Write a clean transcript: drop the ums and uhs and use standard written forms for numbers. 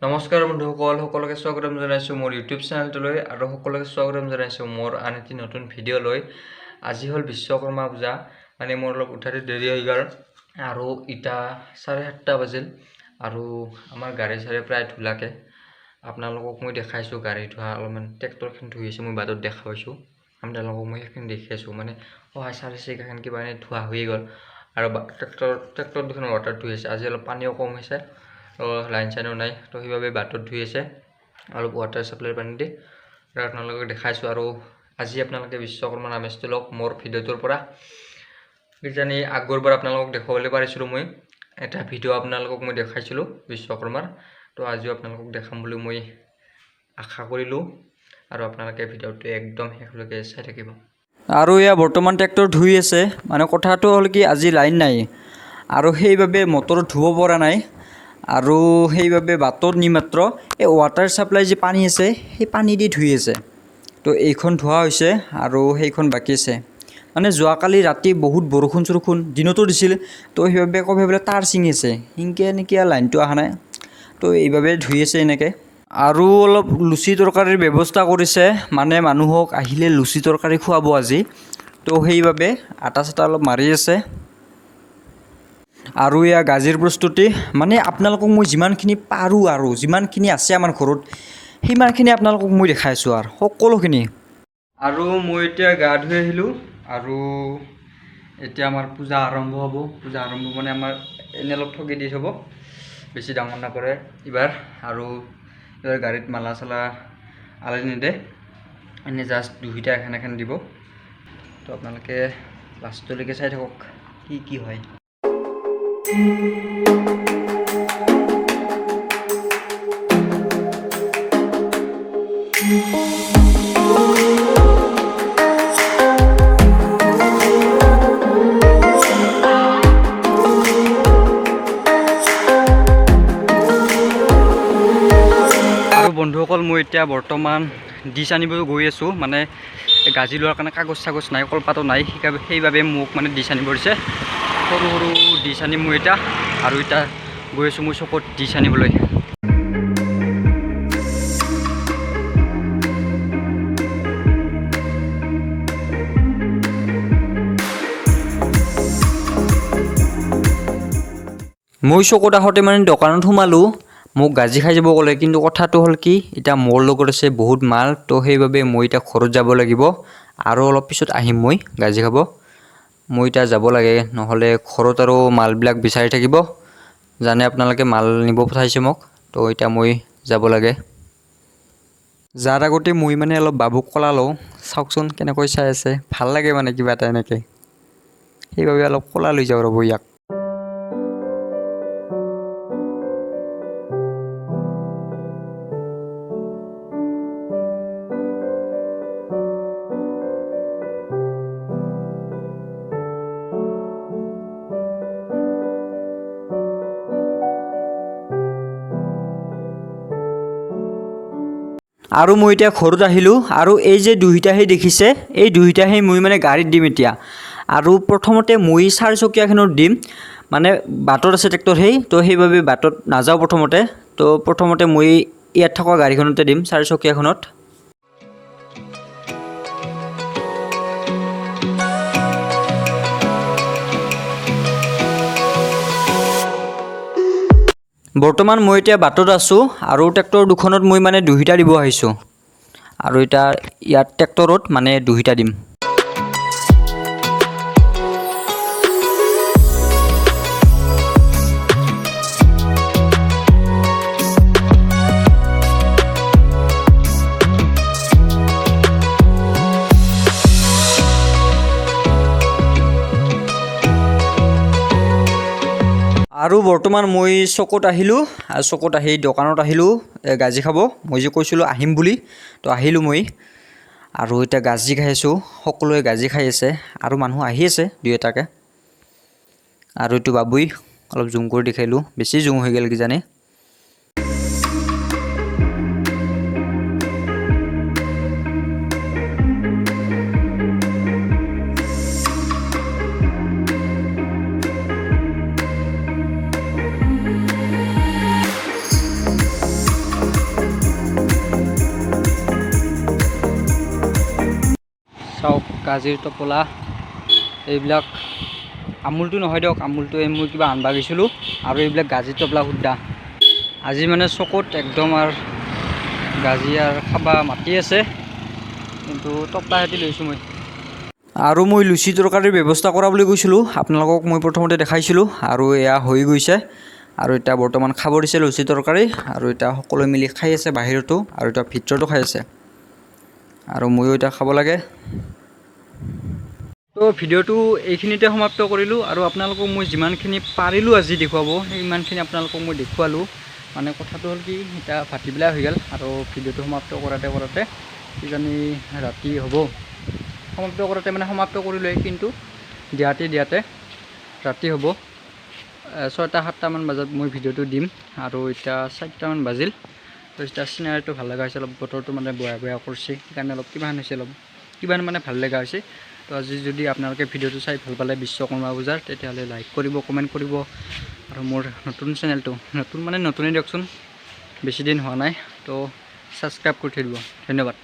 নমস্কাৰ বন্ধুসকল, সকলোকে স্বাগতম জনাইছোঁ মোৰ ইউটিউব চেনেলটোলৈ আৰু সকলোকে স্বাগতম জনাইছোঁ মোৰ আন এটি নতুন ভিডিঅ'লৈ। আজি হ'ল বিশ্বকৰ্মা পূজা, মানে মোৰ অলপ উঠাতে দেৰি হৈ গ'ল আৰু ইটা 7:30 বাজিল আৰু আমাৰ গাড়ী চাড়ী প্ৰায় ধুলাকে আপোনালোকক মই দেখাইছোঁ। গাড়ী ধোৱা অলপমান ট্ৰেক্টৰখন ধুই আছে, মই বাটত দেখা পাইছোঁ। আপোনালোকক মই সেইখিনি দেখাইছোঁ, মানে সহায় চাৰি চাৰিখান কিবা এনে ধোৱা হৈ গ'ল আৰু ট্ৰেক্টৰ দুখন ৱাটাৰ ধুই আছে। আজি অলপ পানীও কম হৈছে, লাইন চাইনো নাই, তো সেইভাবে বাটত ধুই আছে অলপ ৱাটাৰ ছাপ্লাইৰ পানী দি। আপোনালোকক দেখাইছোঁ আৰু আজি আপোনালোকে বিশ্বকৰ্মা নামেজটো লওক মোৰ ভিডিঅ'টোৰ পৰা। কিজানি আগৰবাৰ আপোনালোকক দেখাবলৈ পাৰিছিলোঁ, মই এটা ভিডিঅ' আপোনালোকক মই দেখাইছিলোঁ বিশ্বকৰ্মাৰ, তো আজিও আপোনালোকক দেখাম বুলি মই আশা কৰিলোঁ আৰু আপোনালোকে ভিডিঅ'টো একদম শেষলৈকে চাই থাকিব। আৰু এয়া বৰ্তমান ট্ৰেক্টৰ ধুই আছে, মানে কথাটো হ'ল কি আজি লাইন নাই আৰু সেইবাবে মটৰ ধুব পৰা নাই আৰু সেইবাবে বাটত নি মাত্ৰ এই ৱাটাৰ ছাপ্লাই যে পানী আছে সেই পানী দি ধুই আছে। তো এইখন ধোৱা হৈছে আৰু সেইখন বাকী আছে। মানে যোৱাকালি ৰাতি বহুত বৰষুণ দিনতো দিছিল, তো সেইবাবে আকৌ সেইবিলাক তাৰ ছিঙি আছে, সেনেকৈ এনেকৈ লাইনটো অহা নাই, তো এইবাবে ধুই আছে এনেকৈ। আৰু অলপ লুচি তৰকাৰীৰ ব্যৱস্থা কৰিছে, মানে মানুহক আহিলে লুচি তৰকাৰী খুৱাব আজি, তো সেইবাবে আটা চাটা অলপ মাৰি আছে। আৰু এয়া গাজিৰ প্ৰস্তুতি, মানে আপোনালোকক মই যিমানখিনি পাৰোঁ আৰু যিমানখিনি আছে আমাৰ ঘৰত সিমানখিনি আপোনালোকক মই দেখাইছোঁ আৰু সকলোখিনি। আৰু মই এতিয়া গা ধুই আহিলোঁ আৰু এতিয়া আমাৰ পূজা আৰম্ভ হ'ব। পূজা আৰম্ভ মানে আমাৰ এনে অলপ ঠগি দি থ'ব, বেছি ডাঙৰ নকৰে এইবাৰ। আৰু এইবাৰ গাড়ীত মালা চালা আলাই নিদে, এনে জাষ্ট দুইটা এখন দিব। তো আপোনালোকে লাষ্টলৈকে চাই থাকক কি হয়। বন্ধুসকল, মই এতিয়া বৰ্তমান ডিছ আনিব গৈ আছোঁ। মানে গাজি লোৱাৰ কাৰণে কাগজ চাগজ নাই, কলপাতো নাই, সেইবাবে মোক মানে ডিছ আনিব দিছে। সৰু সৰু ডিছ আনিম মই এতিয়া, আৰু এতিয়া গৈ আছোঁ মই চকত ডিছ আনিবলৈ। মই চকত আহোঁতে মানে দোকানত সোমালোঁ, মোক গাজি খাই যাব ক'লে, কিন্তু কথাটো হ'ল কি এতিয়া মোৰ লগত আছে বহুত মাল, তো সেইবাবে মই এতিয়া ঘৰত যাব লাগিব আৰু অলপ পিছত আহিম মই গাজি খাব। মই এতিয়া যাব লাগে, নহ'লে ঘৰত আৰু মালবিলাক বিচাৰি থাকিব, জানে আপোনালোকে মাল নিব পঠাইছে মোক, তো এতিয়া মই যাব লাগে। যাৰ আগতে মই মানে অলপ বাবুক কলা লওঁ, চাওকচোন কেনেকৈ চাই আছে, ভাল লাগে মানে কিবা এটা এনেকৈ, সেইবাবে অলপ কলা লৈ যাওঁ ৰ'ব ইয়াক। আৰু মই এতিয়া ঘৰত আহিলোঁ আৰু এই যে দুইটাহে দেখিছে, এই দুইটাহে মই মানে গাড়ীত দিম এতিয়া। আৰু প্ৰথমতে মই চাৰিচকীয়াখনত দিম, মানে বাটত আছে ট্ৰেক্টৰ তো সেইবাবে বাটত নাযাওঁ প্ৰথমতে। তো প্ৰথমতে মই ইয়াত থকা গাড়ীখনতে দিম, চাৰিচকীয়াখনত। বৰ্তমান মই এতিয়া বাটত আছোঁ আৰু ট্ৰেক্টৰ দুখনত মই মানে দুইটা দিব আহিছোঁ, আৰু এতিয়া ইয়াত ট্ৰেক্টৰত মানে দুইটা দিম। আৰু বৰ্তমান মই চকত আহিলোঁ, আৰু চকত আহি দোকানত আহিলোঁ গাজি খাব। মই যে কৈছিলোঁ আহিম বুলি, তো আহিলোঁ মই আৰু এতিয়া গাজি খাই আছোঁ। সকলোৱে গাজি খাই আছে আৰু মানুহ আহি আছে দুই এটাকৈ। আৰু এইটো বাবুই অলপ জুম কৰি দেখাইলোঁ, বেছি জুম হৈ গ'ল কিজানি। চাওক গাজিৰ টোপোলা এইবিলাক আমুলটো নহয় দিয়ক, আমুলটো মই কিবা আনবা গৈছিলোঁ আৰু এইবিলাক গাজিৰ টোপোলা সুদ্ধা আজি মানে চকুত একদম আৰু গাজি আৰু খাবা মাতি আছে, কিন্তু টোপলা হেঁতি লৈছোঁ মই। আৰু মই লুচি তৰকাৰীৰ ব্যৱস্থা কৰা বুলি কৈছিলোঁ, আপোনালোকক মই প্ৰথমতে দেখাইছিলোঁ আৰু এয়া হৈ গৈছে। আৰু এতিয়া বৰ্তমান খাব দিছে লুচি তৰকাৰী, আৰু এতিয়া সকলোৱে মিলি খাই আছে বাহিৰতো আৰু এতিয়া ভিতৰতো খাই আছে, আৰু ময়ো এতিয়া খাব লাগে। তো ভিডিঅ'টো এইখিনিতে সমাপ্ত কৰিলোঁ, আৰু আপোনালোকক মই যিমানখিনি পাৰিলোঁ আজি দেখুৱাব সিমানখিনি আপোনালোকক মই দেখুৱালোঁ। মানে কথাটো হ'ল কি, এতিয়া ভাটিবেলা হৈ গ'ল আৰু ভিডিঅ'টো সমাপ্ত কৰাতে কিজানি ৰাতি হ'ব। সমাপ্ত কৰিলোৱে, কিন্তু দিয়াতে ৰাতি হ'ব। 6-7মান বজাত মই ভিডিঅ'টো দিম, আৰু এতিয়া 4টামান বাজিল। তো এতিয়া চিনাৰীটো ভাল লগা হৈছে অলপ, বতৰটো মানে বেয়া কৰিছে, সেইকাৰণে অলপ কিবা মানে ভাল লগা হৈছে। তো আজি যদি আপোনালোকে ভিডিঅ'টো চাই ভাল পালে বিশ্বকৰ্মা পূজাৰ, তেতিয়াহ'লে লাইক কৰিব, কমেণ্ট কৰিব, আৰু মোৰ নতুন চেনেলটো নতুনেই দিয়কচোন, বেছি দিন হোৱা নাই, তো ছাবস্ক্ৰাইব কৰি থৈ দিব। ধন্যবাদ।